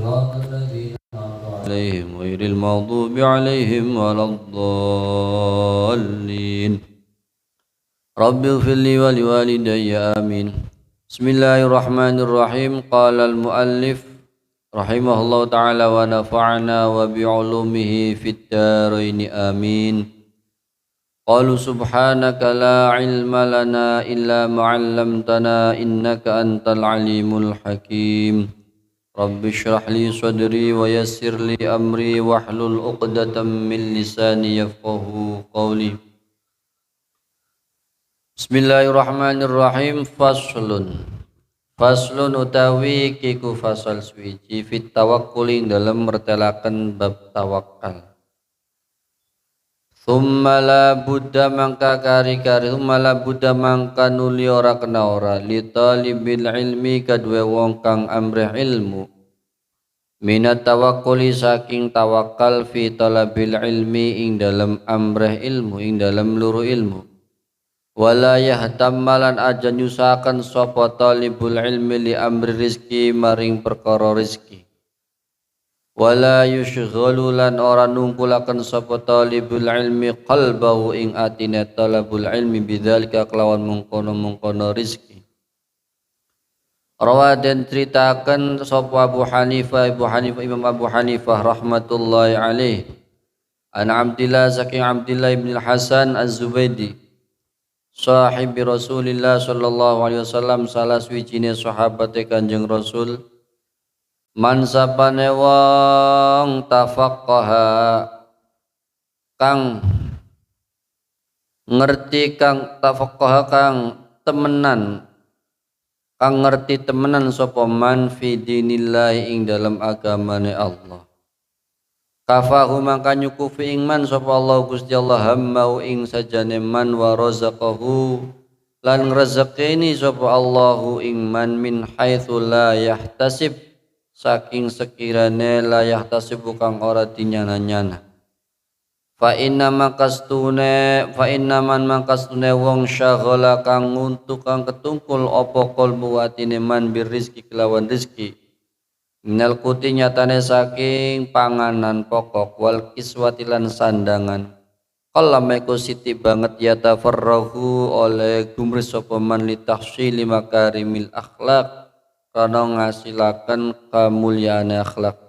صراط الذين أنعمت عليهم غير المغضوب عليهم ولا الضالين رب اغفر لي ولوالدي آمين. بسم الله الرحمن الرحيم. قال المؤلف رحمه الله تعالى ونفعنا وبعلومه في الدارين آمين. قالوا سبحانك لا علم لنا إلا ما علمتنا إنك أنت العليم الحكيم. رب اشرح لي صدري ويسر لي أمري واحلل عقدة من لساني يفقه قولي. Bismillahirrahmanirrahim. Faslun utawi kiku fasal suwiji fit tawakkuli dalam mertelakan bab tawakal. Thumma la buddha mangka kari-kari thumma la buddha mangka nuli ora kena ora li talibil ilmi kadue wong kang amrih ilmu minat tawakkuli saking tawakal fi talabil ilmi ing dalam amrih ilmu ing dalam luru ilmu wala yahtammalan aja nyusahaken sapa talibul ilmi li amri rizki maring perkara rizki wala yushghalu lan ora nungkulaken sapa talibul ilmi qalbahu ing atine talabul ilmi bidzalika kelawan mungkono-mungkono rizki. Rawaden ceritakan sapa Imam Abu Hanifah rahmatullahi alaih an Abdillah saking Abdillah bin Hasan Az-Zubaydi sahibi Rasulillah sallallahu alaihi wasallam salah suwijine sahabate Kanjeng Rasul. Man sapane wong tafaqqaha kang ngerti kang tafaqqaha kang temenan kang ngerti temenan sapa man fi dinillah ing dalam agamane Allah kafahu mangka nyukufi ing man sapa Allah Gusti Allah hammau ing sajane man wa razaqahu lan rezekini sapa Allahu ing man min haitsu la yahtasib saking sekirane layah tasibu kang ora dinyana-nyana fa inna man makastune wong syaghala kang nguntuk kang ketungkul apa qalbu atine man birizki kelawan rizki minal kuti nyatane saking panganan pokok wal kiswati lan sandangan kalameku siti banget ya tafarrahu oleh gumris sapa man li tahsili makarimil akhlaq karena ngasilaken kamulyaan akhlak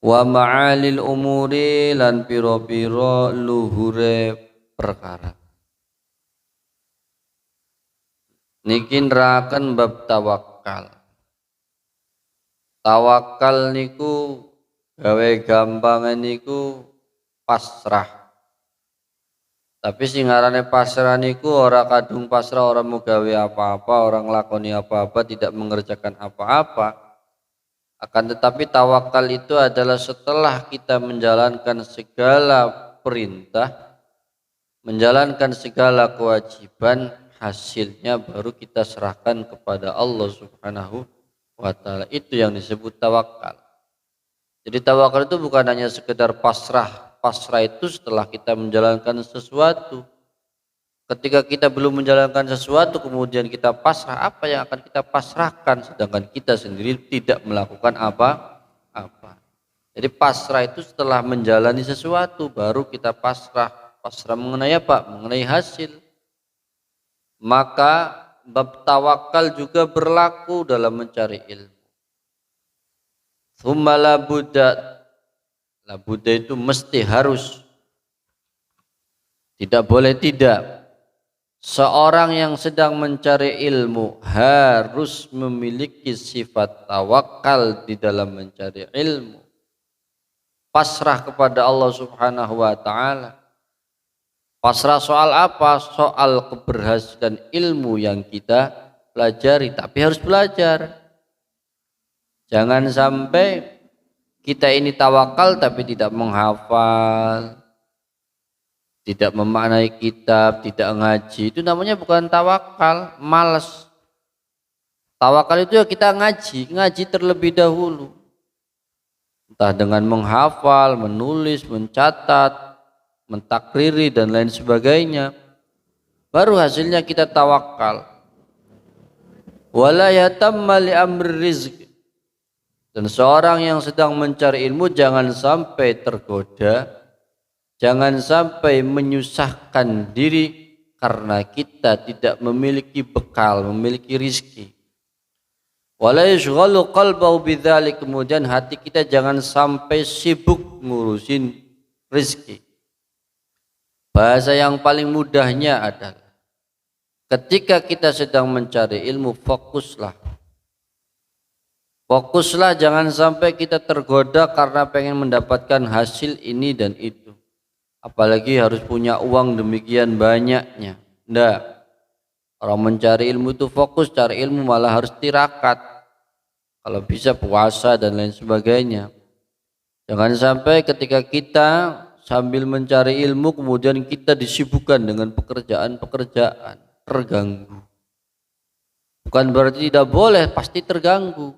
wa ma'alil umuri lan piro-piro luhure perkara. Niki neraken bab tawakal. Tawakal niku gawe gampangan niku pasrah. Tapi sing ngarane pasrah niku ora kadung pasrah, orang mau gawe apa-apa, orang lakoni apa-apa, tidak mengerjakan apa-apa. Akan tetapi tawakal itu adalah setelah kita menjalankan segala perintah, menjalankan segala kewajiban, hasilnya baru kita serahkan kepada Allah Subhanahu wa ta'ala. Itu yang disebut tawakal. Jadi tawakal itu bukan hanya sekedar pasrah. Pasrah itu setelah kita menjalankan sesuatu. Ketika kita belum menjalankan sesuatu kemudian kita pasrah, apa yang akan kita pasrahkan sedangkan kita sendiri tidak melakukan apa-apa. Jadi pasrah itu setelah menjalani sesuatu baru kita pasrah. Pasrah mengenai apa? Mengenai hasil. Maka bab tawakal juga berlaku dalam mencari ilmu. Tsumma la budda itu mesti harus, tidak boleh tidak. Seorang yang sedang mencari ilmu harus memiliki sifat tawakal di dalam mencari ilmu. Pasrah kepada Allah Subhanahu wa ta'ala. Pasrah soal apa? Soal keberhasilan ilmu yang kita pelajari. Tapi harus belajar. Jangan sampai kita ini tawakal tapi tidak menghafal, tidak memaknai kitab, tidak ngaji. Itu namanya bukan tawakal, malas. Tawakal itu ya kita ngaji terlebih dahulu. Entah dengan menghafal, menulis, mencatat, mentakriri dan lain sebagainya. Baru hasilnya kita tawakal. Wala yatamma li amri rizq. Dan seorang yang sedang mencari ilmu jangan sampai tergoda, jangan sampai menyusahkan diri karena kita tidak memiliki bekal, memiliki rizki. Wala yashghalu qalbahu bidzalik, kemudian hati kita jangan sampai sibuk ngurusin rizki. Bahasa yang paling mudahnya adalah ketika kita sedang mencari ilmu, fokuslah. Fokuslah, jangan sampai kita tergoda karena pengen mendapatkan hasil ini dan itu. Apalagi harus punya uang demikian banyaknya. Nggak. Orang mencari ilmu itu fokus, cari ilmu malah harus tirakat. Kalau bisa puasa dan lain sebagainya. Jangan sampai ketika kita sambil mencari ilmu kemudian kita disibukkan dengan pekerjaan-pekerjaan, terganggu. Bukan berarti tidak boleh, pasti terganggu.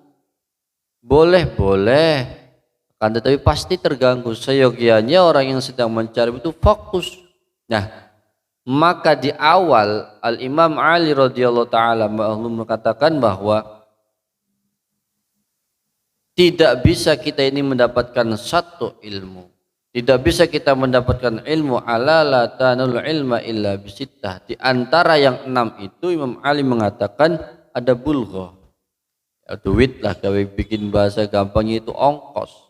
Boleh, kan tetapi pasti terganggu. Seyogianya orang yang sedang mencari itu fokus. Nah, maka di awal Al-Imam Ali radhiyallahu ta'ala mengatakan bahwa tidak bisa kita ini mendapatkan satu ilmu. Tidak bisa kita mendapatkan ilmu ala la tanul ilma illa bisittah. Di antara yang 6 itu Imam Ali mengatakan ada bulghah. Ya, duit lah, kalau bikin bahasa gampangnya itu ongkos.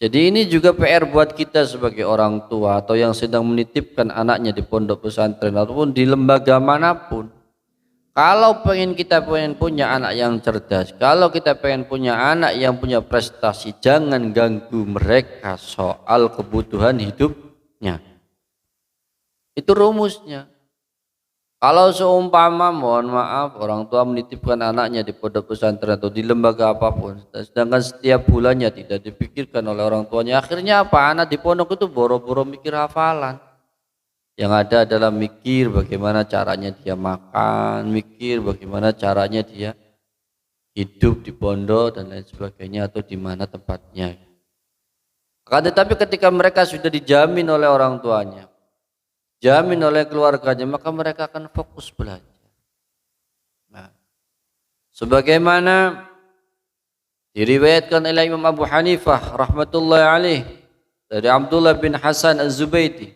Jadi ini juga PR buat kita sebagai orang tua atau yang sedang menitipkan anaknya di pondok pesantren ataupun di lembaga manapun. Kalau kita pengen punya anak yang cerdas, kalau kita pengen punya anak yang punya prestasi, jangan ganggu mereka soal kebutuhan hidupnya. Itu rumusnya. Kalau seumpama, mohon maaf, orang tua menitipkan anaknya di pondok pesantren atau di lembaga apapun, sedangkan setiap bulannya tidak dipikirkan oleh orang tuanya, akhirnya apa? Anak di pondok itu boro-boro mikir hafalan. Yang ada adalah mikir bagaimana caranya dia makan, mikir bagaimana caranya dia hidup di pondok dan lain sebagainya, atau di mana tempatnya. Tetapi ketika mereka sudah dijamin oleh orang tuanya, jamin oleh keluarganya, maka mereka akan fokus belajar. Nah, sebagaimana diriwayatkan oleh Imam Abu Hanifah rahmatullahi alaih dari Abdullah bin Hasan Az-Zubaidi,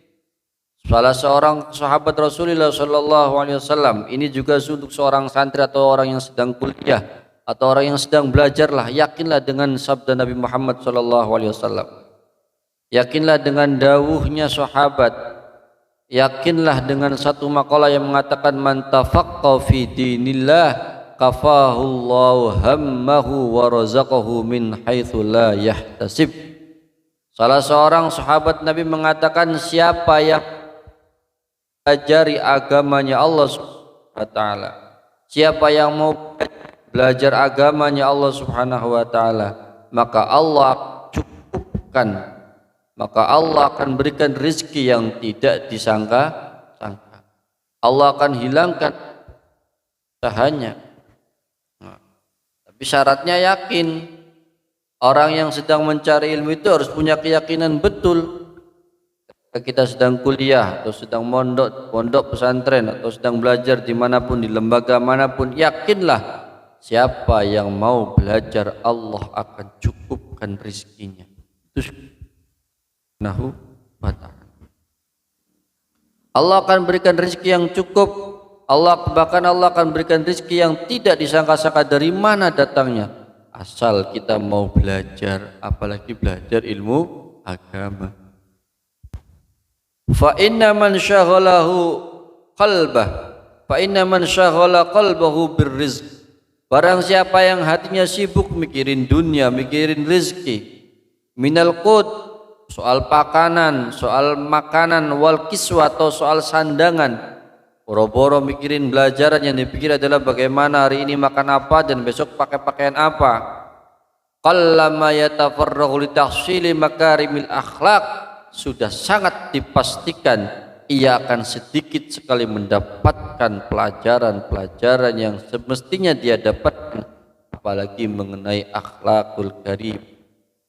salah seorang sahabat Rasulullah sallallahu alaihi wasallam. Ini juga untuk seorang santri atau orang yang sedang kuliah atau orang yang sedang belajarlah, yakinlah dengan sabda Nabi Muhammad sallallahu alaihi wasallam. Yakinlah dengan dawuhnya sahabat. Yakinlah dengan satu makalah yang mengatakan man tafaqqa fi dinillah kafahullahu hammahu wa razaqahu min haitsu la yahtasib. Salah seorang sahabat Nabi mengatakan, siapa yang pelajari agamanya Allah Subhanahu wa taala, siapa yang mau belajar agamanya Allah Subhanahu wa taala, maka Allah cukupkan, maka Allah akan berikan rezeki yang tidak disangka-sangka. Allah akan hilangkan usahanya. Nah, tapi syaratnya yakin. Orang yang sedang mencari ilmu itu harus punya keyakinan betul. Ketika kita sedang kuliah atau sedang pondok pesantren atau sedang belajar dimanapun, di lembaga manapun, yakinlah siapa yang mau belajar Allah akan cukupkan rezekinya. Itu Nahu wa ta'ala. Allah akan berikan rezeki yang cukup. Bahkan Allah akan berikan rezeki yang tidak disangka-sangka dari mana datangnya, asal kita mau belajar, apalagi belajar ilmu agama. Fa inna man syaghala qalbahu birrizq. Barang siapa yang hatinya sibuk mikirin dunia, mikirin rezeki, minal qut, soal pakanan, soal makanan, wal kiswa atau soal sandangan, boro-boro mikirin belajaran, yang dipikir adalah bagaimana hari ini makan apa dan besok pakai pakaian apa. Qallama yatafarraghu li tahsili makarimil akhlaq, sudah sangat dipastikan ia akan sedikit sekali mendapatkan pelajaran-pelajaran yang semestinya dia dapatkan, apalagi mengenai akhlakul karim.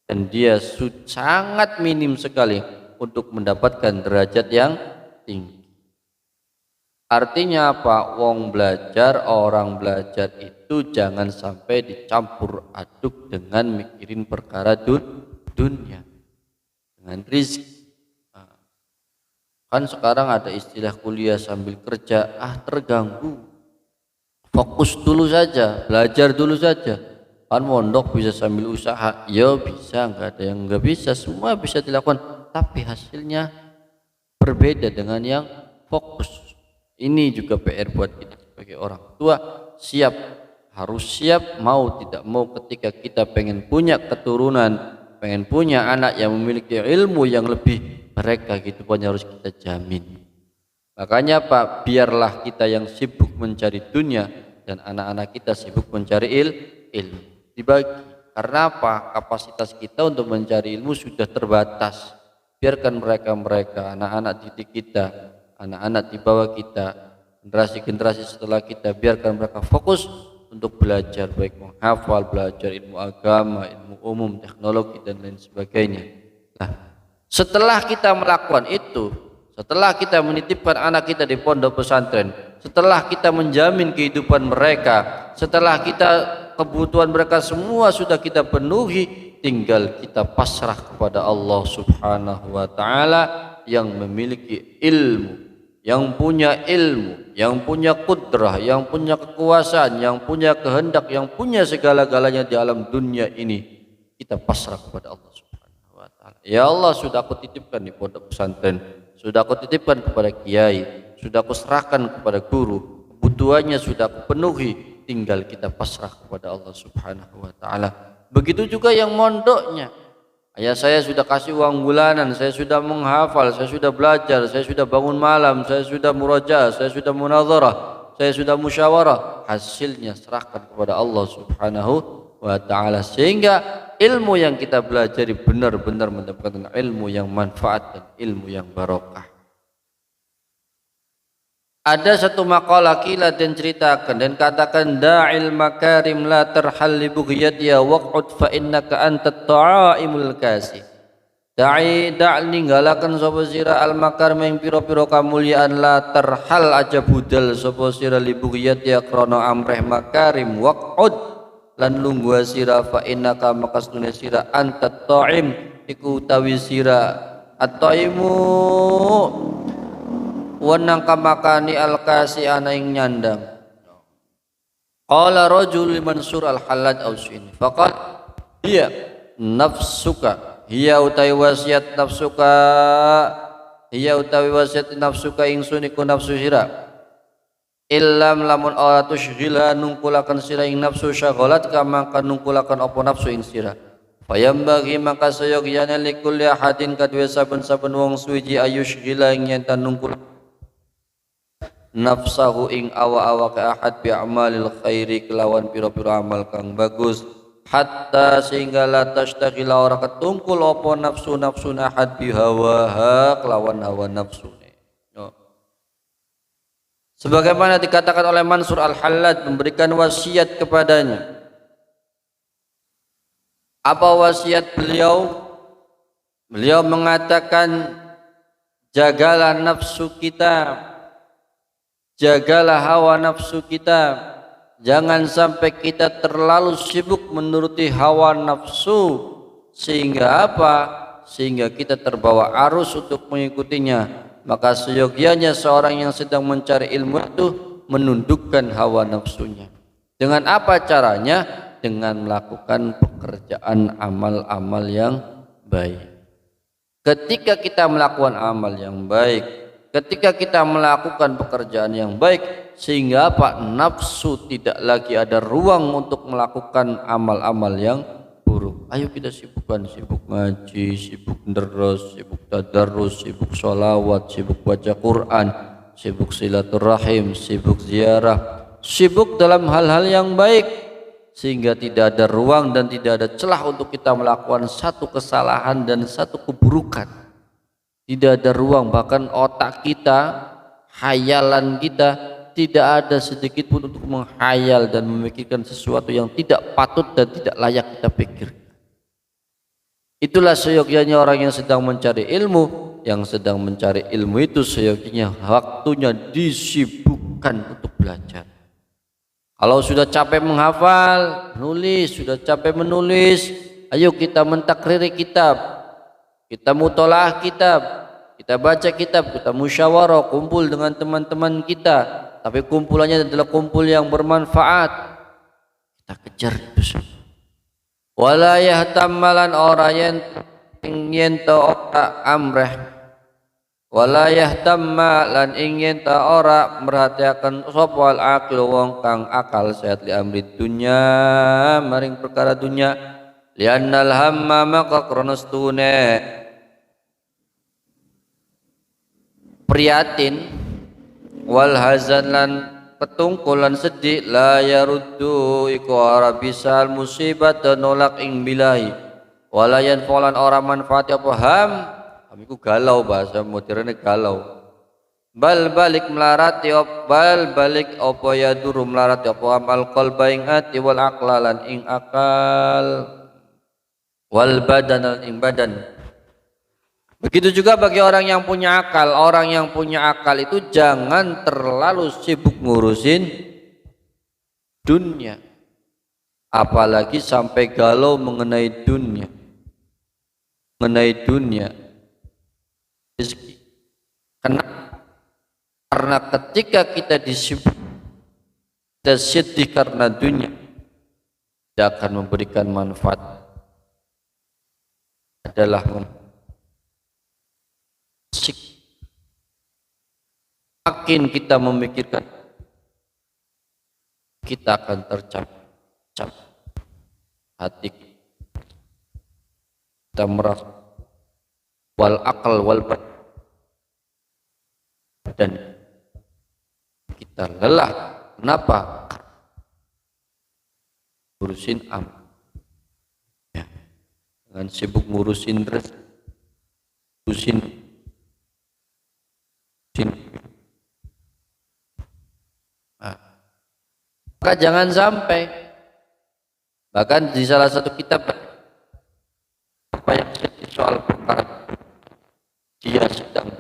Dan dia sangat minim sekali untuk mendapatkan derajat yang tinggi. Artinya apa? Orang belajar itu jangan sampai dicampur aduk dengan mikirin perkara dunia, dengan rizki. Kan sekarang ada istilah kuliah sambil kerja, terganggu. Fokus dulu saja, belajar dulu saja. Kan mondok bisa sambil usaha, ya bisa, nggak ada yang nggak bisa, semua bisa dilakukan. Tapi hasilnya berbeda dengan yang fokus. Ini juga PR buat kita sebagai orang tua, harus siap mau tidak mau ketika kita pengen punya keturunan, pengen punya anak yang memiliki ilmu yang lebih mereka gitu pun harus kita jamin. Makanya Pak, biarlah kita yang sibuk mencari dunia dan anak-anak kita sibuk mencari ilmu. Dibagi. Karena apa? Kapasitas kita untuk mencari ilmu sudah terbatas. Biarkan mereka anak-anak didik kita, anak-anak di bawah kita, generasi-generasi setelah kita, biarkan mereka fokus untuk belajar, baik menghafal, belajar ilmu agama, ilmu umum, teknologi dan lain sebagainya. Nah, setelah kita melakukan itu, setelah kita menitipkan anak kita di pondok pesantren, setelah kita menjamin kehidupan mereka, setelah kita kebutuhan mereka semua sudah kita penuhi, tinggal kita pasrah kepada Allah Subhanahu wa taala yang memiliki ilmu, yang punya ilmu, yang punya kudrah, yang punya kekuasaan, yang punya kehendak, yang punya segala-galanya di alam dunia ini. Kita pasrah kepada Allah Subhanahu wa taala. Ya Allah, sudah aku titipkan di pondok pesantren, sudah aku titipkan kepada kiai, sudah aku serahkan kepada guru, kebutuhannya sudah aku penuhi, tinggal kita pasrah kepada Allah Subhanahu wa taala. Begitu juga yang mondoknya. Ayah saya sudah kasih uang bulanan, saya sudah menghafal, saya sudah belajar, saya sudah bangun malam, saya sudah murajaah, saya sudah munazarah, saya sudah musyawarah. Hasilnya serahkan kepada Allah Subhanahu wa taala, sehingga ilmu yang kita pelajari benar-benar mendapatkan ilmu yang manfaat dan ilmu yang barokah. Ada satu makalah kila dan ceritakan dan katakan, da'il makarim la tarhal li bughyatiya waq'ud fa innaka antat ta'imul kasih. Da'il ninggalakan sapa sira al makarim yang pira-pira kamulyaan, la tarhal aja budal sapa sira li bughyatiya krana amreh makarim, waq'ud lan lungguh sira fa innaka makasnune sira antat ta'im iku utawi sira at-ta'imu wanang kamakani al-kasi ana ing nyandang. Qala rajul Mansur al-Hallaj Ausin faqal hiya nafsuka, hiya utawi wasiat nafsuka, hiya utawi wasiat nafsuka ingsun iku nafsu sira, illam lamun ora tusyghila nungkulaken sira ing nafsu syaghalat kama kan nungkulaken apa nafsu ing sira. Fayambagi maka sayogyana likulli ahadin kadwe saben-saben wong suwiji ayusyghila ing yen nungkul nafsahu ing awa-awa ka ahad bi amalil khairi kelawan pira-pira amal kang bagus, hatta sehingga la tashtagila ora ketungkul apa nafsu ahad bi hawaha kelawan hawa nafsune. Sebagaimana dikatakan oleh Mansur al-Hallaj memberikan wasiat kepadanya. Apa wasiat beliau? Beliau mengatakan, jagalah nafsu kita, jagalah hawa nafsu kita, jangan sampai kita terlalu sibuk menuruti hawa nafsu sehingga apa? Sehingga kita terbawa arus untuk mengikutinya. Maka seyogianya seorang yang sedang mencari ilmu itu menundukkan hawa nafsunya. Dengan apa caranya? Dengan melakukan pekerjaan amal-amal yang baik. Ketika kita melakukan amal yang baik, ketika kita melakukan pekerjaan yang baik, sehingga apa? Nafsu tidak lagi ada ruang untuk melakukan amal-amal yang buruk. Ayo kita sibukkan, sibuk ngaji, sibuk nderos, sibuk tadarrus, sibuk sholawat, sibuk baca Quran, sibuk silaturahim, sibuk ziarah, sibuk dalam hal-hal yang baik, sehingga tidak ada ruang dan tidak ada celah untuk kita melakukan satu kesalahan dan satu keburukan. Tidak ada ruang, bahkan otak kita, hayalan kita tidak ada sedikit pun untuk menghayal dan memikirkan sesuatu yang tidak patut dan tidak layak kita pikir. Itulah seyogyanya orang yang sedang mencari ilmu. Yang sedang mencari ilmu itu seyogyanya waktunya disibukkan untuk belajar. Kalau sudah capek menghafal, nulis, sudah capek menulis, ayo kita mentakriri kitab, kita mutolaah kitab, kita baca kitab, kita musyawarah, kumpul dengan teman-teman kita, tapi kumpulannya adalah kumpul yang bermanfaat. Kita kejar itu. Wala yahtammalan orang yang ingin ta'ora amreh, wala yahtamma lan ingin ta'ora merhatiakan sapa al aqil wong kang akal sehat li amri dunya maring perkara dunya, liannal hamma maka kronostune priatin wal hazan lan petungkulan sedih la yaruddu iku ora bisa musibat nolak ing bilahi, walayan falan ora manfaat apa ham iku galau, bahasa modernnya galau. Bal balik melarati bal balik apa ya duru melarati apa amal qalba ing ati wal aqlalan ing akal wal badan ing badan. Begitu juga bagi orang yang punya akal. Orang yang punya akal itu jangan terlalu sibuk ngurusin dunia, apalagi sampai galau mengenai dunia. Rezeki. Karena ketika kita disibuk, kita sedih karena dunia, tidak akan memberikan manfaat. Adalah makin kita memikirkan, kita akan tercap hati kita merasa wal akal wal badan, dan kita lelah. Kenapa? Ngurusin ya. Dengan sibuk ngurusin rezeki, ngurusin maka jangan sampai, bahkan di salah satu kitab apa yang soal perkara dia sedang,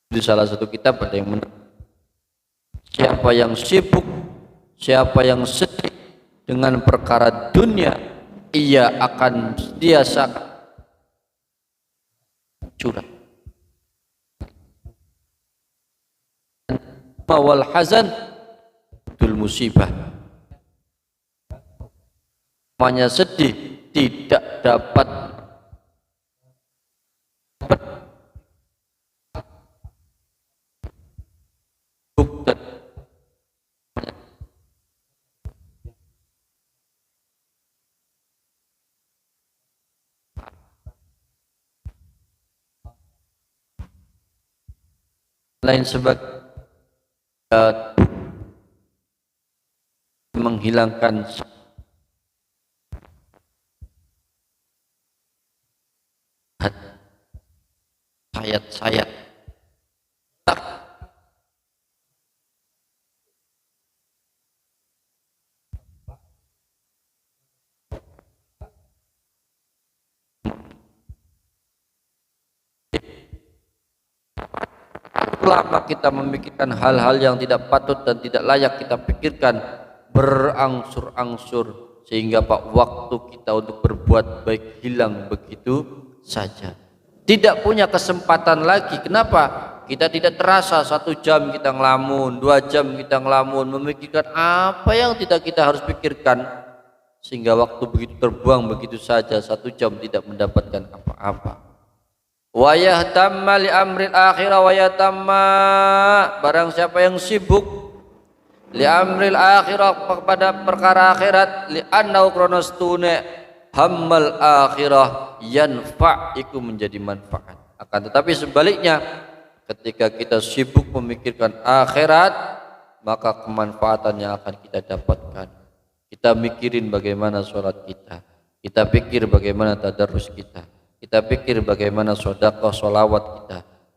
di salah satu kitab ada yang siapa yang sibuk, siapa yang sedih dengan perkara dunia, ia akan biasa curang. Wal hazan tul musibah, namanya sedih tidak dapat lain sebagai menghilangkan sayat-sayat lama kita memikirkan hal-hal yang tidak patut dan tidak layak kita pikirkan, berangsur-angsur sehingga waktu kita untuk berbuat baik hilang begitu saja, tidak punya kesempatan lagi. Kenapa? Kita tidak terasa 1 jam kita ngelamun, 2 jam kita ngelamun memikirkan apa yang tidak kita harus pikirkan, sehingga waktu begitu terbuang begitu saja, 1 jam tidak mendapatkan apa-apa. Wa yahtamma li amril akhirah wa yatamma, barang siapa yang sibuk li amril akhirah kepada perkara akhirat, li annau kronostune hammal akhirah yanfa' iku menjadi manfaat. Akan tetapi sebaliknya, ketika kita sibuk memikirkan akhirat, maka kemanfaatan yang akan kita dapatkan. Kita mikirin bagaimana sholat kita, kita pikir bagaimana tadarus kita pikir bagaimana sedekah sholawat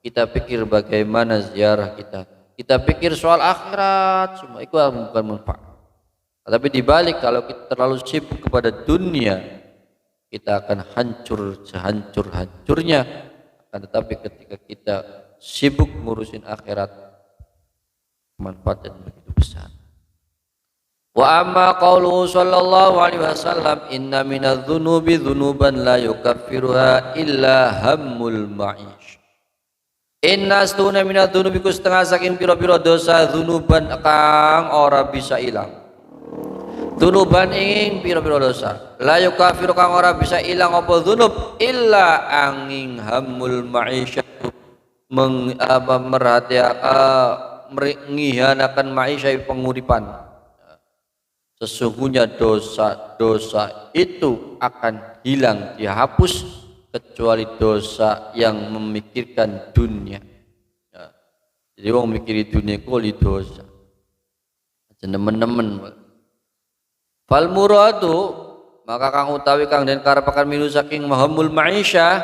kita pikir bagaimana ziarah kita pikir soal akhirat, semua itu bukan manfaat. Tapi dibalik, kalau kita terlalu sibuk kepada dunia, kita akan hancur sehancur-hancurnya. Akan tetapi ketika kita sibuk ngurusin akhirat, manfaat yang begitu besar. Wa amma qauluhu sallallahu alaihi wasallam inna minadz-dzunubi dzunuban la yukaffiruha illa hammul ma'ish. Inna astuna minadz-dzunubi ku setengah saking pira-pira dosa dzunuban kang ora bisa ilang. Dzunuban ing pira-pira dosa la yukaffiru kang ora bisa ilang apa dzunub illa angin hammul ma'isyah mengkhianakan ma'isyah penguripan. Sesungguhnya dosa-dosa itu akan hilang, dihapus, kecuali dosa yang memikirkan dunia. Ya. Jadi orang mikiri dunia kuli dosa. Teman-teman. Fal muradu maka kang utawi kang den karepaken minu saking hamul ma'isyah.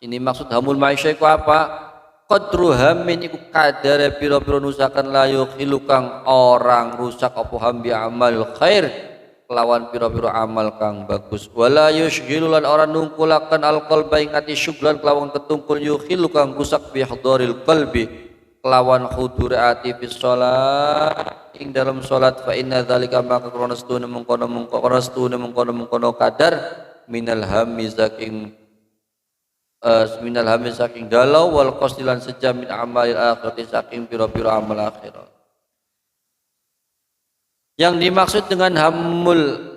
Sini maksud hamul ma'isyah iku apa? Qadru hamin iku kadare pira-pira nusakan layu khilukang orang rusak apa hambi amal khair kelawan pira-pira amal kang bagus wala yushghilu lan ora nungkulaken alqalba ing ati syuglan kelawan ketungkul yukhilu kang rusak bi hadharil qalbi kelawan hudur ati fi shalat ing dalam salat fa inna dzalika maka krana setune mengkono kadar minal hammi saking minal hamil saking galau wal qasdilan sejamin amalil akhirati saking pira-pira amal akhirat. Yang dimaksud dengan hamul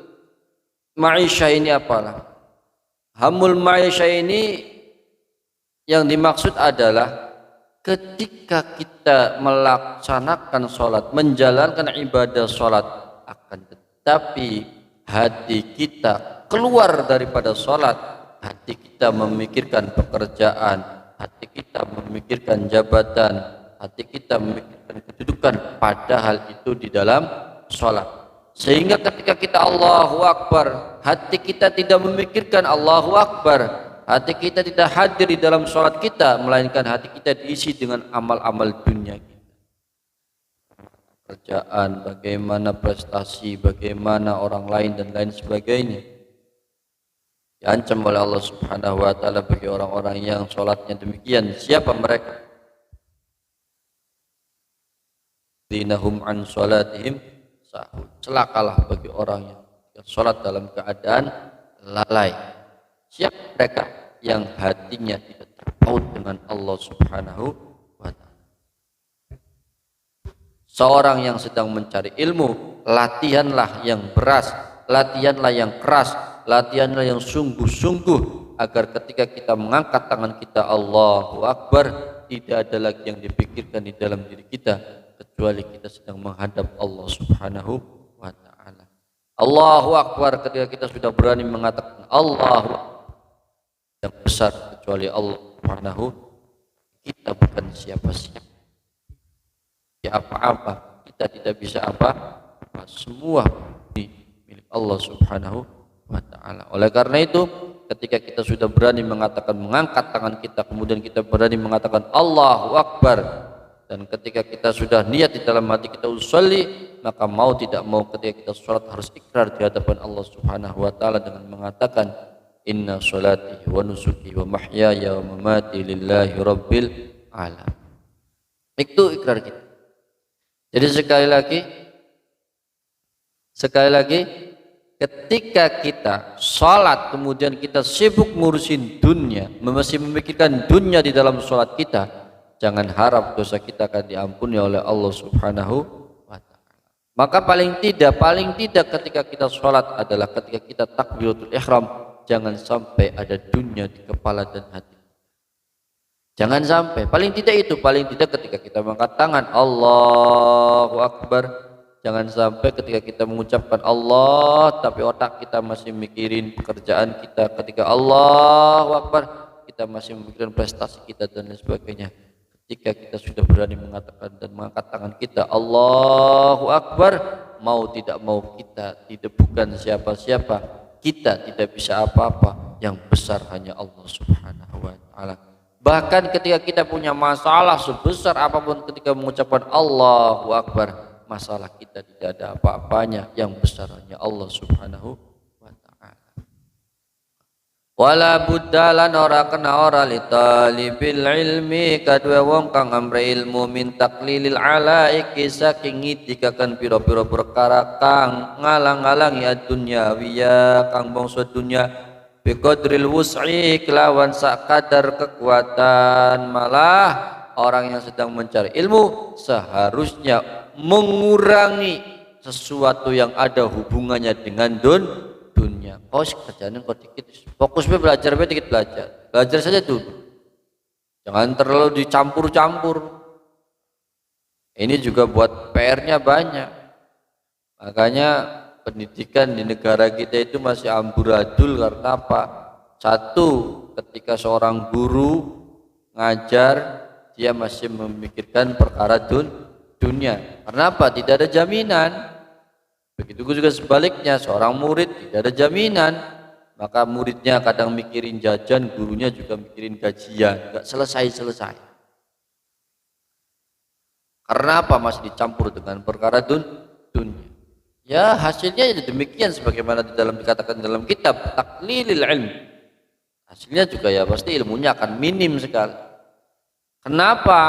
ma'isyah ini apalah? Hamul ma'isyah ini yang dimaksud adalah ketika kita melaksanakan sholat, menjalankan ibadah sholat, akan tetapi hati kita keluar daripada sholat, hati kita memikirkan pekerjaan, hati kita memikirkan jabatan, hati kita memikirkan kedudukan, padahal itu di dalam sholat. Sehingga ketika kita Allahu Akbar, hati kita tidak memikirkan Allahu Akbar, hati kita tidak hadir di dalam sholat kita, melainkan hati kita diisi dengan amal-amal dunia kita. Pekerjaan, bagaimana prestasi, bagaimana orang lain dan lain sebagainya. Diancam oleh Allah Subhanahu wa taala bagi orang-orang yang sholatnya demikian. Siapa mereka? Dinahum an sholatihim sahun. Celakalah bagi orang yang sholat dalam keadaan lalai. Siapa mereka yang hatinya tidak terpaut dengan Allah Subhanahu wa taala? Seorang yang sedang mencari ilmu, latihanlah yang beras, latihanlah yang keras, latihanlah yang sungguh-sungguh agar ketika kita mengangkat tangan kita Allahu Akbar, tidak ada lagi yang dipikirkan di dalam diri kita kecuali kita sedang menghadap Allah Subhanahu wa taala. Allahu Akbar ketika kita sudah berani mengatakan Allahu yang besar kecuali Allah Subhanahu, kita bukan siapa-siapa. Ya apa-apa, kita tidak bisa apa-apa, semua milik Allah Subhanahu wa ta'ala. Oleh karena itu, ketika kita sudah berani mengatakan mengangkat tangan kita, kemudian kita berani mengatakan Allahu Akbar, dan ketika kita sudah niat di dalam hati kita usolli, maka mau tidak mau ketika kita sholat harus ikrar di hadapan Allah Subhanahu wa ta'ala dengan mengatakan inna sholati wa nusuki wa mahyaya wa mamati lillahi rabbil alamin. Itu ikrar kita. Jadi sekali lagi ketika kita sholat kemudian kita sibuk ngurusin dunia, masih memikirkan dunia di dalam sholat kita, jangan harap dosa kita akan diampuni oleh Allah Subhanahu wa ta'ala. Maka paling tidak ketika kita sholat adalah ketika kita takbiratul ihram, jangan sampai ada dunia di kepala dan hati. Jangan sampai, paling tidak ketika kita mengangkat tangan Allahu Akbar, jangan sampai ketika kita mengucapkan Allah tapi otak kita masih mikirin pekerjaan kita, ketika Allahu Akbar kita masih memikirkan prestasi kita dan lain sebagainya. Ketika kita sudah berani mengatakan dan mengangkat tangan kita Allahu Akbar, mau tidak mau kita tidak bukan siapa-siapa, kita tidak bisa apa-apa, yang besar hanya Allah Subhanahu wa ta'ala. Bahkan ketika kita punya masalah sebesar apapun, ketika mengucapkan Allahu Akbar, masalah kita tidak ada apa-apanya, yang besar hanya Allah Subhanahu wa ta'ala. Wala buddalan ora kena ora li talibil ilmi kadua wong kang amre ilmu min taklilil alaiki saking ngitikaken pira-pira perkara kang ngalang-alangi ad-dunyawiya kang bangsa dunya bi qadril wus'i kelawan sak kadar kekuatan. Malah orang yang sedang mencari ilmu seharusnya mengurangi sesuatu yang ada hubungannya dengan dunia. Kau kerjaan kau dikit, fokus belajar, dikit belajar saja dulu, jangan terlalu dicampur-campur. Ini juga buat PR-nya banyak, makanya pendidikan di negara kita itu masih amburadul. Karena apa? Satu, ketika seorang guru ngajar dia masih memikirkan perkara dunia. Karena apa? Tidak ada jaminan. Begitu juga sebaliknya, seorang murid tidak ada jaminan, maka muridnya kadang mikirin jajan, gurunya juga mikirin gajian, nggak selesai-selesai. Karena apa? Masih dicampur dengan perkara dunia. Ya hasilnya demikian sebagaimana di dalam dikatakan dalam kitab Taklilil Ilm. Hasilnya juga ya pasti ilmunya akan minim sekali. Kenapa?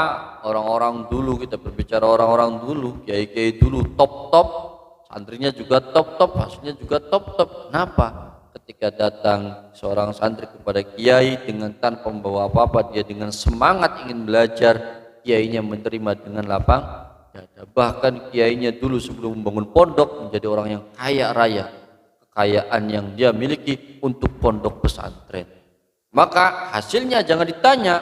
Orang-orang dulu, kita berbicara orang-orang dulu, kiai-kiai dulu top-top, santrinya juga top-top, hasilnya juga top-top. Kenapa? Ketika datang seorang santri kepada kiai dengan tanpa membawa apa-apa, dia dengan semangat ingin belajar, kiainya menerima dengan lapang dada. Bahkan kiainya dulu sebelum membangun pondok menjadi orang yang kaya raya, kekayaan yang dia miliki untuk pondok pesantren. Maka hasilnya jangan ditanya,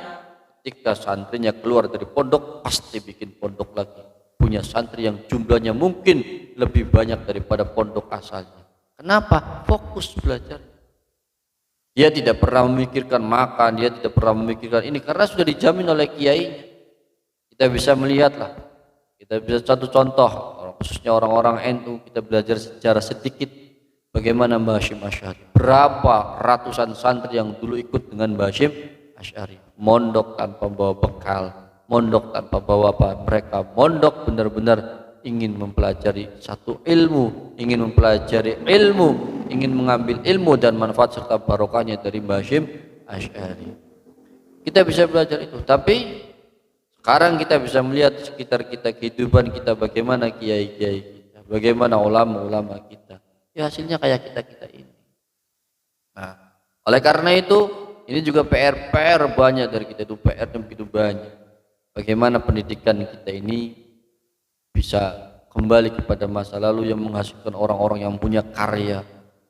ketika santrinya keluar dari pondok pasti bikin pondok lagi, punya santri yang jumlahnya mungkin lebih banyak daripada pondok asalnya. Kenapa? Fokus belajar. Dia tidak pernah memikirkan makan, dia tidak pernah memikirkan ini, karena sudah dijamin oleh kiainya. Kita bisa melihatlah, kita bisa satu contoh, khususnya orang-orang NU, kita belajar sejarah sedikit bagaimana Mbah Hasyim Asy'ari. Berapa ratusan santri yang dulu ikut dengan Mbah Hasyim Asy'ari, mondok tanpa bawa bekal, mondok tanpa bawa apa, mereka mondok benar-benar ingin mempelajari satu ilmu, ingin mempelajari ilmu, ingin mengambil ilmu dan manfaat serta barokahnya dari Mbah Hasyim Asy'ari. Kita bisa belajar itu, tapi sekarang kita bisa melihat sekitar kita, kehidupan kita, bagaimana kiai-kiai kita, bagaimana ulama-ulama kita. Ya hasilnya kayak kita-kita ini. Nah, oleh karena itu ini juga PR banyak dari kita, itu PR yang begitu banyak. Bagaimana pendidikan kita ini bisa kembali kepada masa lalu yang menghasilkan orang-orang yang punya karya,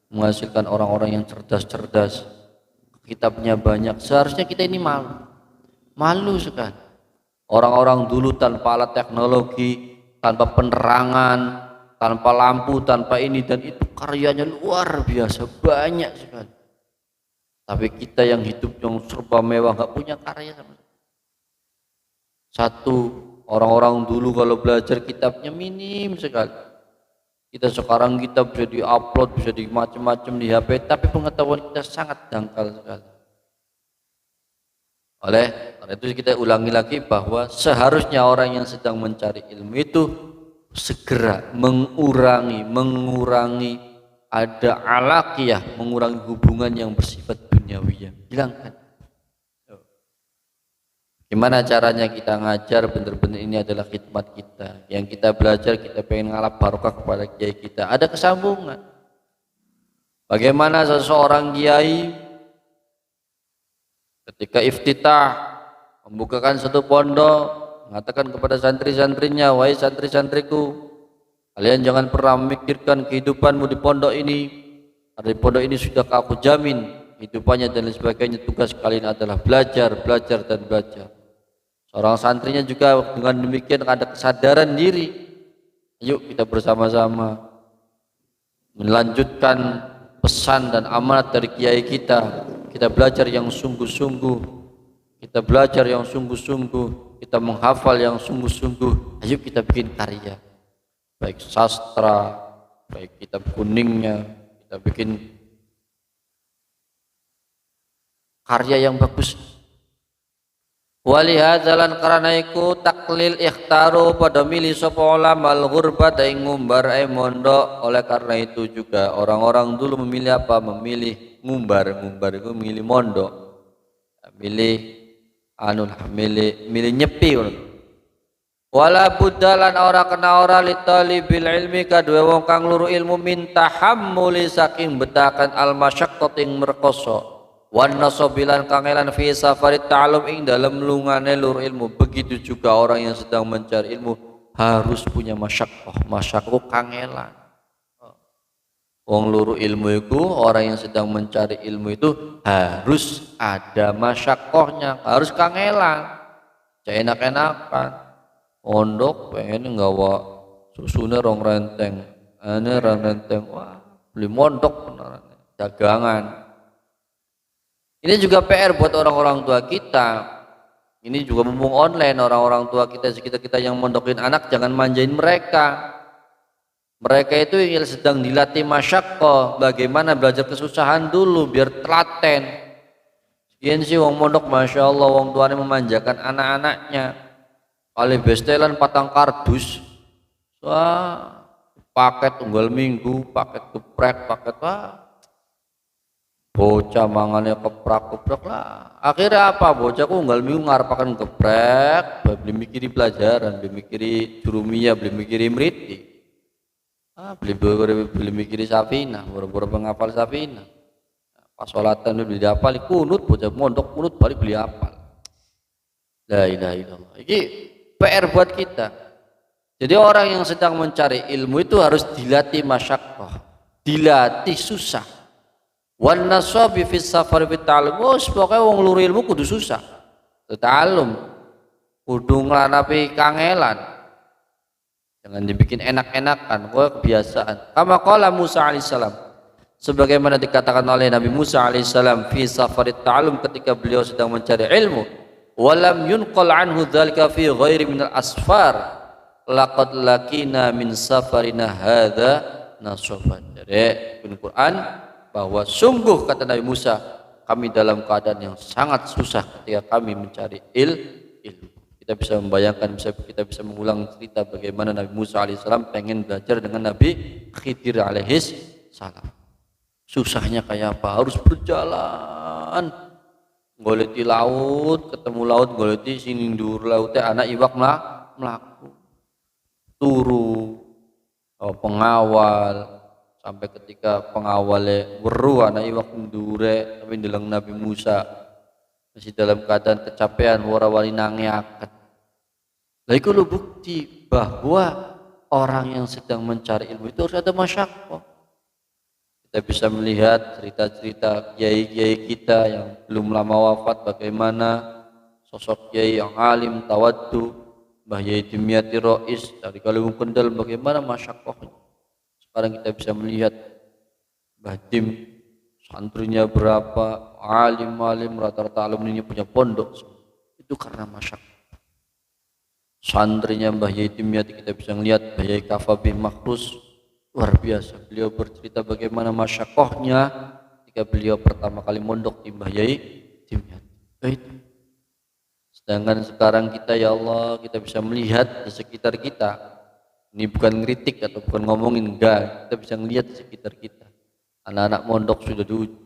menghasilkan orang-orang yang cerdas-cerdas, kitabnya banyak. Seharusnya kita ini malu sekali. Orang-orang dulu tanpa alat teknologi, tanpa penerangan, tanpa lampu, tanpa ini dan itu, karyanya luar biasa banyak sekali. Tapi kita yang hidup yang serba mewah nggak punya karya sama sekali. Satu, orang-orang dulu kalau belajar kitabnya minim sekali. Kita sekarang kitab bisa diupload, bisa di macam-macam di HP, tapi pengetahuan kita sangat dangkal sekali. Karena itu kita ulangi lagi bahwa seharusnya orang yang sedang mencari ilmu itu segera mengurangi ada alaqiyah, mengurangi hubungan yang bersifat duniawiyah, hilangkan. Gimana caranya kita ngajar benar-benar ini adalah khidmat kita, yang kita belajar kita pengen ngalap barokah kepada kiai kita, ada kesambungan. Bagaimana seseorang kiai ketika iftitah membukakan satu pondok mengatakan kepada santri-santrinya, wahai santri-santriku, kalian jangan pernah memikirkan kehidupanmu di pondok ini, karena di pondok ini sudah aku jamin kehidupannya dan lain sebagainya. Tugas kalian adalah belajar dan belajar. Seorang santrinya juga dengan demikian ada kesadaran diri. Yuk kita bersama-sama melanjutkan pesan dan amanat dari kiai kita. Kita belajar yang sungguh-sungguh, kita belajar yang sungguh-sungguh, kita menghafal yang sungguh-sungguh. Ayo kita bikin karya, baik sastra, baik kitab kuningnya, kita bikin karya yang bagus. Walihadzalan karena iku taklil ikhtaru pada milih sapa ulama al-ghurbat ing ngumbar mondok. Oleh karena itu juga orang-orang dulu memilih apa? Memilih ngumbar iku milih mondok. Milih anu lah, milih nyepi ngono. Wala buddalan ora kena ora li talibil ilmi kadue wong kang luru ilmu min tahammuli saking betakan al masyaqqat ing merkoso wan nasabilan kangelan fi safarit ta'allum ing dalam lungane luru ilmu. Begitu juga orang yang sedang mencari ilmu harus punya masyaqqah kangelan. Wong luru ilmu itu, orang yang sedang mencari ilmu itu harus ada masyaqqahnya, harus kangelan. Jangan enak-enakan. Pondok pengen nggawa susune rong renteng, ane rong renteng, wah beli mondok beneran, dagangan. Ini juga PR buat orang-orang tua kita. Ini juga mumpung online, orang-orang tua kita sekitar kita yang mondokin anak jangan manjain mereka. Mereka itu yang sedang dilatih masyaqqah, bagaimana belajar kesusahan dulu biar telaten. Sekian sih wong mondok, masya Allah, wong tuanya memanjakan anak-anaknya. Kali bestelan patang kardus, wah paket tunggal minggu, paket geprek, paket wah bocah mangannya keprak lah. Akhirnya apa? Bocah ku tunggal minggu ngarepaken geprek, beli mikiri pelajaran, beli mikiri jurumiyah, beli mikiri mriti. Beli mikiri Safina, boro-boro penghafal Safina. Pas sholatan beli hafal, kunut bocah mondok kunut balik beli hafal. La ilaha illallah. Iki PR buat kita. Jadi orang yang sedang mencari ilmu itu harus dilatih masyaqqah, dilatih susah. Wan nasabi fi safar fi ta'allum. Pokoknya wong luru ilmu kudu susah. Ta'allum kudu nglanapi kangelan. Jangan dibikin enak-enakan, pokoknya kebiasaan. Kama qala Musa alaihissalam, sebagaimana dikatakan oleh Nabi Musa alaihissalam fi safarit ta'allum ketika beliau sedang mencari ilmu, walam yunqal anhu dzalika fi ghairi minal asfar laqad lakina min safarina hadza nasaban. Jadi di Quran bahwa sungguh kata Nabi Musa, kami dalam keadaan yang sangat susah ketika kami mencari ilmu. Kita bisa membayangkan, kita bisa mengulang cerita bagaimana Nabi Musa alaihissalam pengen belajar dengan Nabi Khidir alaihissalam. Susahnya kayak apa? Harus berjalan, goleti laut, ketemu laut, goleti sini ndur lautnya anak iwak melaku, turu pengawal sampai ketika pengawalnya weru anak iwak ndure tapi ndeleng Nabi Musa masih dalam keadaan kecapean warawali nangiaken. Nah itu lo bukti bahwa orang yang sedang mencari ilmu itu harus ada masyaqqah. Kita bisa melihat cerita-cerita kiai-kiai kita yang belum lama wafat, bagaimana sosok kiai yang alim, tawaddu, Mbah Yai Dimyati Rois dari Kaliwung Kendal, bagaimana masyaqqahnya. Sekarang kita bisa melihat Mbah Dim, santrinya berapa, alim-alim, rata-rata alumni punya pondok. Itu karena masyaqqah. Santrinya Mbah Yai Dimyati kita bisa melihat Mbah Yai Kafabi Makhrus, luar biasa. Beliau bercerita bagaimana masyaqqahnya ketika beliau pertama kali mondok di Mbah Yai Dimyati. Itu. Sedangkan sekarang kita, ya Allah, kita bisa melihat di sekitar kita. Ini bukan kritik atau bukan ngomongin, enggak. Kita bisa melihat di sekitar kita. Anak-anak mondok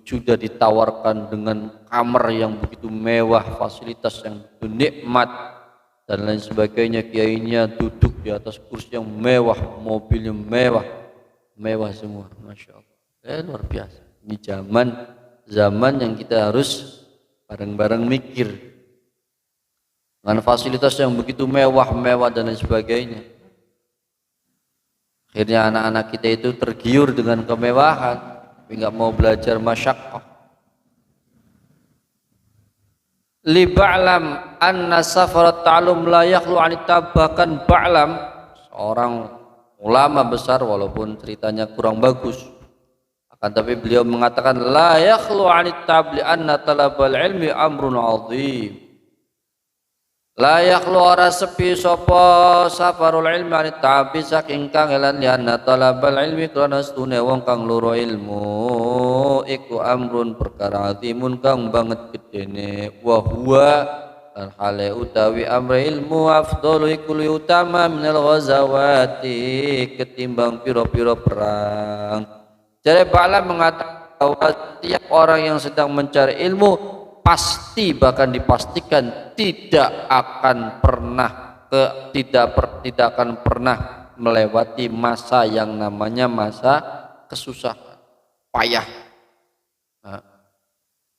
sudah ditawarkan dengan kamar yang begitu mewah, fasilitas yang begitu nikmat dan lain sebagainya. Kiainya duduk di atas kursi yang mewah, mobilnya mewah semua, masya Allah. Luar biasa. Ini zaman yang kita harus bareng-bareng mikir dengan fasilitas yang begitu mewah dan lain sebagainya. Akhirnya anak-anak kita itu tergiur dengan kemewahan, tapi nggak mau belajar masyaqqah. Li ba'lam anna safarat ta'allum la yakhlu 'an bahkan Ba'lam seorang ulama besar walaupun ceritanya kurang bagus, akan tapi beliau mengatakan la yakhlu 'an li anna talabal ilmi amrun 'azim. La yakhlu ora sepi sapa safarul ilmi an ta'bi saking kangelan li anna talabal ilmi karena stune wong kang loro ilmu iku amrun perkara azimun kang banget gedene wa huwa dan hale utawi amre ilmu afdalu iku utama minal ghazawati ketimbang piro-piro perang. Jadi Ba'lam mengatakan bahwa setiap orang yang sedang mencari ilmu pasti, bahkan dipastikan tidak akan pernah melewati masa yang namanya masa kesusahan, payah. Nah,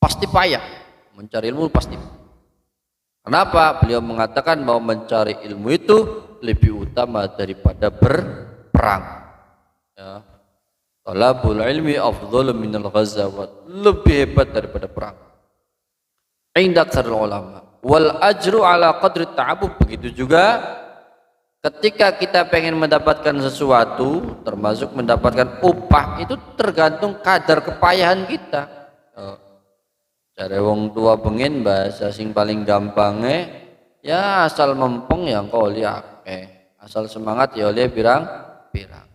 pasti payah mencari ilmu, pasti. Kenapa? Beliau mengatakan bahwa mencari ilmu itu lebih utama daripada berperang. Ya. Talabul ilmi afdhalu minal ghazawat, lebih hebat daripada perang. Inda aktsarul ulama. Wal ajru ala qadri ta'abbud, begitu juga ketika kita pengen mendapatkan sesuatu, termasuk mendapatkan upah, itu tergantung kadar kepayahan kita. Cari wong tua pengen bahasa sing paling gampangnya, ya asal mempeng ya engkau lihat, asal semangat ya oleh pirang-pirang.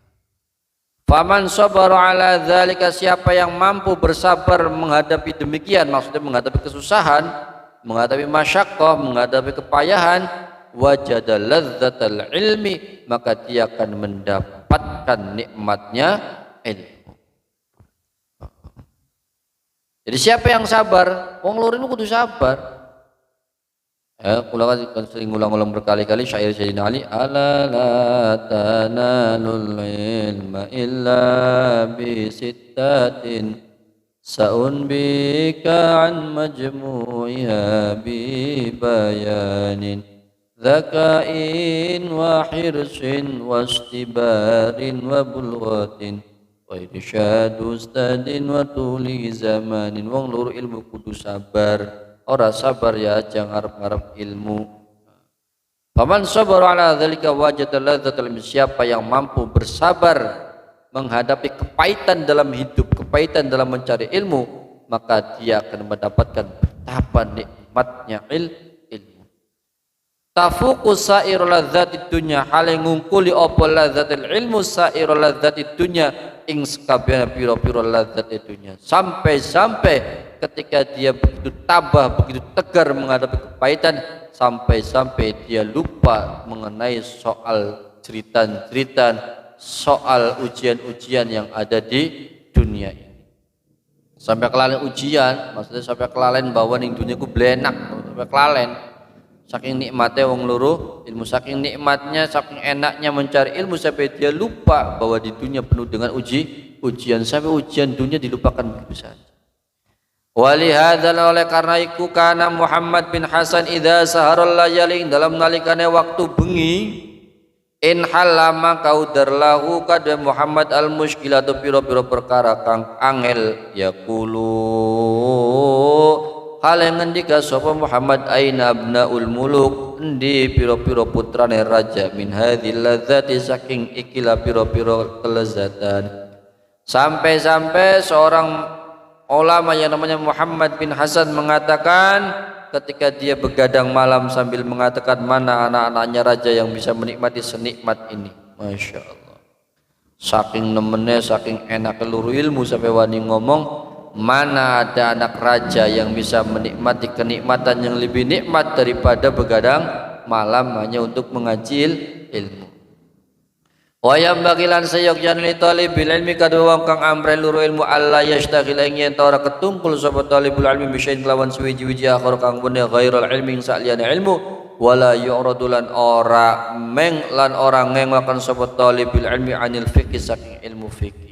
Faman sabara ala dzalika, siapa yang mampu bersabar menghadapi demikian, maksudnya menghadapi kesusahan, menghadapi masyaqqah, menghadapi kepayahan, wajada ladzatal ilmi, maka dia akan mendapatkan nikmatnya ilmu. Jadi siapa yang sabar? Wong loro itu kudu sabar. Kula kan sering ulang-ulang berkali-kali syair Sayyidina Ali, ala la tanalul ilma illa bi sittatin sa'un bika an majmu'iha bi bayanin dzakain wa hirsin wa istibarin wa bulghatin wa irsyadu ustadin wa tuli zamanin. Wong loro ilmu kudu sabar, ora sabar ya aja ngarep-ngarep ilmu. Faman sabara ala dzalika wajada ladzatal ilmi, siapa yang mampu bersabar menghadapi kepahitan dalam hidup, kepahitan dalam mencari ilmu, maka dia akan mendapatkan betapa nikmatnya ilmu. Tafuqu sa'iru ladzatid dunya, hale ngungkuli apa ladzatil ilmu sa'iru ladzatid dunya, ing sakabehana pira-pira ladzatid dunya, sampai-sampai ketika dia begitu tabah, begitu tegar menghadapi kepahitan, sampai-sampai dia lupa mengenai soal cerita-cerita, soal ujian-ujian yang ada di dunia ini. Sampai kelalen ujian, maksudnya sampai kelalen bahwa ning dunia ku blenak, sampai kelalen. Saking nikmatnya wong loro ilmu, saking nikmatnya, saking enaknya mencari ilmu, sampai dia lupa bahwa di dunia penuh dengan ujian, sampai ujian dunia dilupakan begitu saja. Walihadzal, oleh karena iku, kana Muhammad bin Hasan idza saharal layali, dalam nalikane waktu bengi, in halama kaudarlahu kada Muhammad al muskilatu, pira-pira perkara kang angel, yaqulu hal yang ngendika sapa Muhammad, aina abnaul muluk, endi pira-pira putrane raja, min hadzal ladzati, saking ikilah pira-pira kelezatan. Sampai-sampai seorang ulama yang namanya Muhammad bin Hasan mengatakan, ketika dia begadang malam sambil mengatakan, mana anak-anaknya raja yang bisa menikmati senikmat ini. Masya Allah, saking nemennya, saking enak luru ilmu, sampai wani ngomong, mana ada anak raja yang bisa menikmati kenikmatan yang lebih nikmat daripada begadang malam hanya untuk mengaji ilmu. Wa yambagilan sayokyan li talibil ilmi, kadua wong kang amre luru ilmu, alla yastaghil ing yen ora ketungkul sapa talibul ilmi bisain kelawan suwi-wiji akhir kang bene ghairul ilmi, saliyane ilmu, wala yu'radulan ora ngengwakan sapa talibul ilmi anil fiqh, saking ilmu fikih.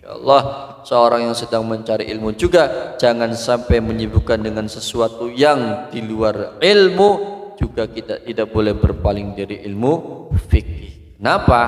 Allah, seorang yang sedang mencari ilmu juga jangan sampai menyibukkan dengan sesuatu yang di luar ilmu. Juga kita tidak boleh berpaling dari ilmu fikih. Kenapa?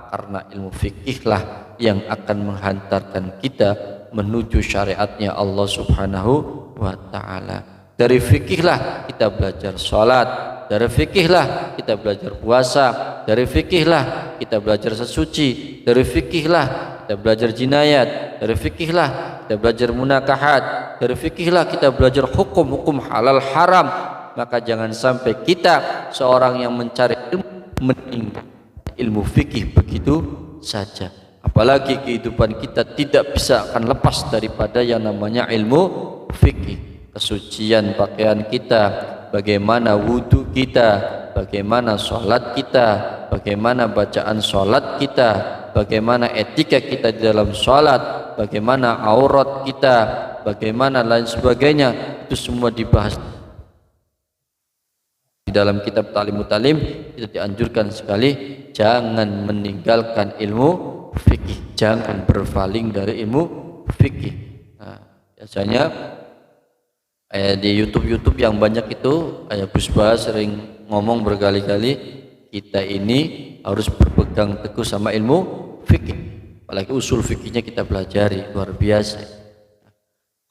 Karena ilmu fikihlah yang akan menghantarkan kita menuju syariatnya Allah Subhanahu wa ta'ala. Dari fikihlah kita belajar sholat, dari fikihlah kita belajar puasa, dari fikihlah kita belajar sesuci, dari fikihlah kita belajar jinayat, dari fikihlah kita belajar munakahat, dari fikihlah kita belajar hukum-hukum halal haram. Maka jangan sampai kita seorang yang mencari ilmu meninggal ilmu fikih begitu saja. Apalagi kehidupan kita tidak bisa akan lepas daripada yang namanya ilmu fikih. Kesucian pakaian kita, bagaimana wudhu kita, bagaimana sholat kita, bagaimana bacaan sholat kita, bagaimana etika kita di dalam sholat, bagaimana aurat kita, bagaimana lain sebagainya, itu semua dibahas di dalam kitab Ta'limut Ta'lim. Kita dianjurkan sekali jangan meninggalkan ilmu fikih, jangan berpaling dari ilmu fikih. Nah, biasanya di YouTube yang banyak itu Gus Bas sering ngomong berkali-kali, kita ini harus berpegang teguh sama ilmu fikih, apalagi usul fikihnya kita pelajari, luar biasa.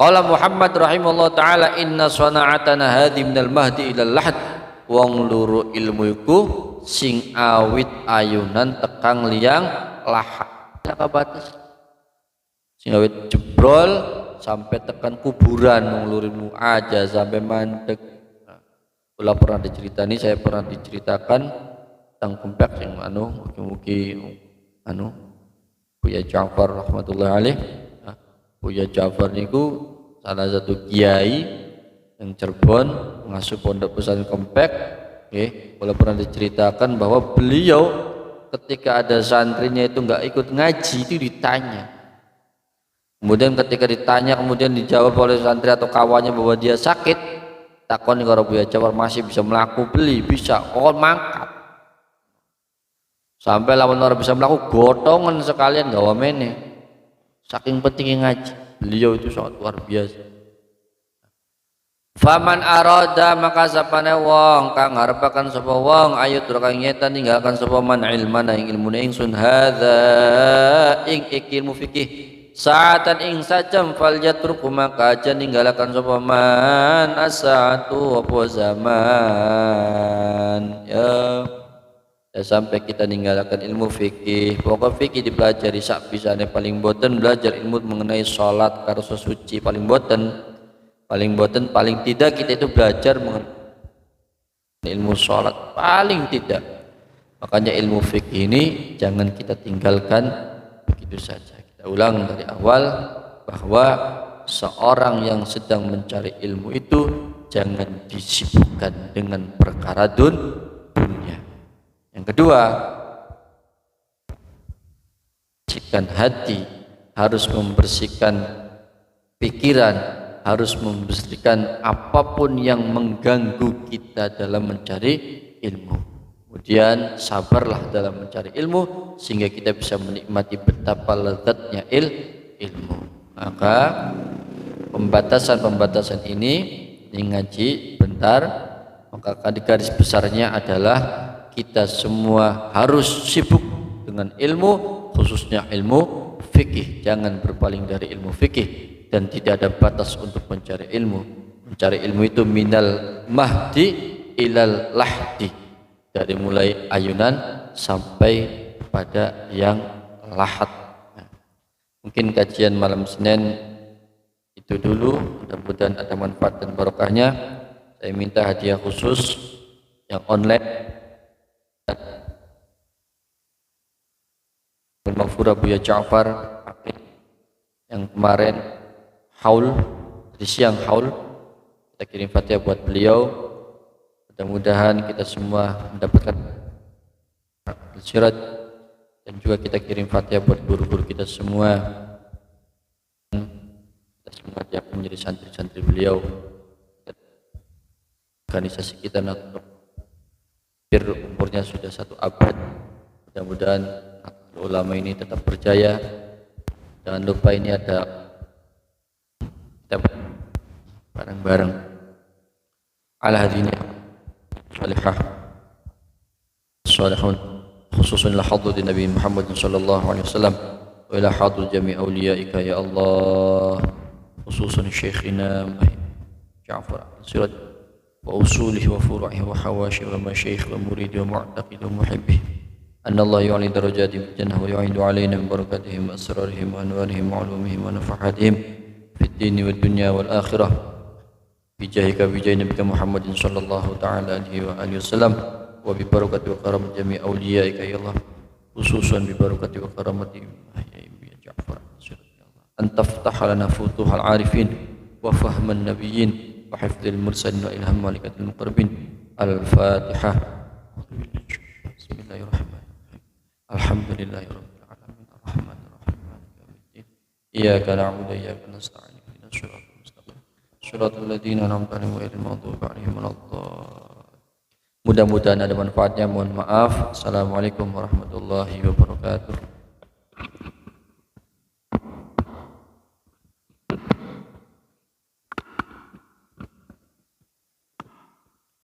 Qala Muhammad rahimahullah ta'ala, inna sana'atana hadhi minal mahdi ilal lahad, wong luru ilmu iku sing awit ayunan tekang liang lahad, batas sing awit jebrol sampai tekan kuburan, ngelurimu aja sampai mandek. Nah, pernah diceritani, saya pernah diceritakan tentang kempek yang mugi-mugi Buya Ja'far rahmatullahi alaih. Nah, Buya Ja'far niku salah satu kiai yang Cirebon mengasuh pondok pesantren kempek. Pernah diceritakan bahwa beliau ketika ada santrinya itu nggak ikut ngaji itu ditanya. Kemudian ketika ditanya, kemudian dijawab oleh santri atau kawannya bahwa dia sakit, takon karo Buya Ja'far, masih bisa melaku beli, bisa, mangkat. Sampai lawan orang bisa melaku, gotongan sekalian gawa mene. Saking pentingnya ngaji, beliau itu sangat luar biasa. Faman arada, maka sapane wong kang ngarepaken sapa wong ayu durkang nyeta ninggalkan sapa man ilmana ing ilmune ingsun hadza ing ilmu fikih saatan ing sajam faljatruku maka aja ninggalakan sapa man asatu apa zaman ya sampai kita ninggalkan ilmu fikih. Pokok fikih dipelajari sak bisane, paling boten belajar ilmu mengenai salat karo suci, paling tidak kita itu belajar mengenai ilmu salat, paling tidak. Makanya ilmu fikih ini jangan kita tinggalkan begitu saja. Kita ulang dari awal bahwa seorang yang sedang mencari ilmu itu jangan disibukkan dengan perkara dunia. Yang kedua, membersihkan hati, harus membersihkan pikiran, harus membersihkan apapun yang mengganggu kita dalam mencari ilmu. Kemudian sabarlah dalam mencari ilmu sehingga kita bisa menikmati betapa lezatnya ilmu. Maka pembatasan ini ngaji bentar, maka di garis besarnya adalah kita semua harus sibuk dengan ilmu, khususnya ilmu fikih. Jangan berpaling dari ilmu fikih dan tidak ada batas untuk mencari ilmu. Mencari ilmu itu minal mahdi ilal lahdi, dari mulai ayunan sampai pada yang lahat. Mungkin kajian malam Senin itu dulu, mudah-mudahan ada manfaat dan barokahnya. Saya minta hadiah khusus yang online Al-Maghfurah Buya Ja'far yang kemarin haul, di siang haul, kita kirim Fatihah buat beliau. Mudah-mudahan kita semua mendapatkan syarat, dan juga kita kirim Fatihah buat guru-guru kita semua. Kita semua yang menjadi santri-santri beliau. Organisasi kita hampir umurnya sudah 1 abad. Mudah-mudahan ulama ini tetap berjaya. Jangan lupa ini ada kita bareng-bareng ala hadini salihun khususun ila hadratin Nabi Muhammad sallallahu alaihi wasallam wa ila hadrat jami' awliyaika ya Allah, khususun syekhina Ja'far Siraj wa usulihi wa furu'ihi wa hawashi wa masyayikh wa muridi wa mu'taqid wa muhibbih anna Allah yu'ali darajatihim fil jannah wa yu'idu alaina min barakatihim wa asrarihim wa anwarihim wa ulumihim wa nafahatihim fid dini wad dunya wal akhirah bijahika bijah Nabi Muhammad sallallahu ta'ala alaihi wa alihi wasallam wa bi barakati wa karamati jami' awliyaika ya Allah, khususan bi barakati wa karamati ya Ja'far an taftaha lana futuhal arifin wa fahman nabiyyin wa hifdzil mursalin wa ilham malikatil muqarrabin. Al-Fatihah. Bismillahirrahmanirrahim. Alhamdulillahirabbil alamin. Iyyaka na'budu wa iyyaka nasta'in. Ihdinas siratal mustaqim. Shiratal ladzina an'amta 'alaihim ghairil maghdubi 'alaihim waladdallin. Mudah-mudahan ada manfaatnya. Mohon maaf. Assalamualaikum warahmatullahi wabarakatuh.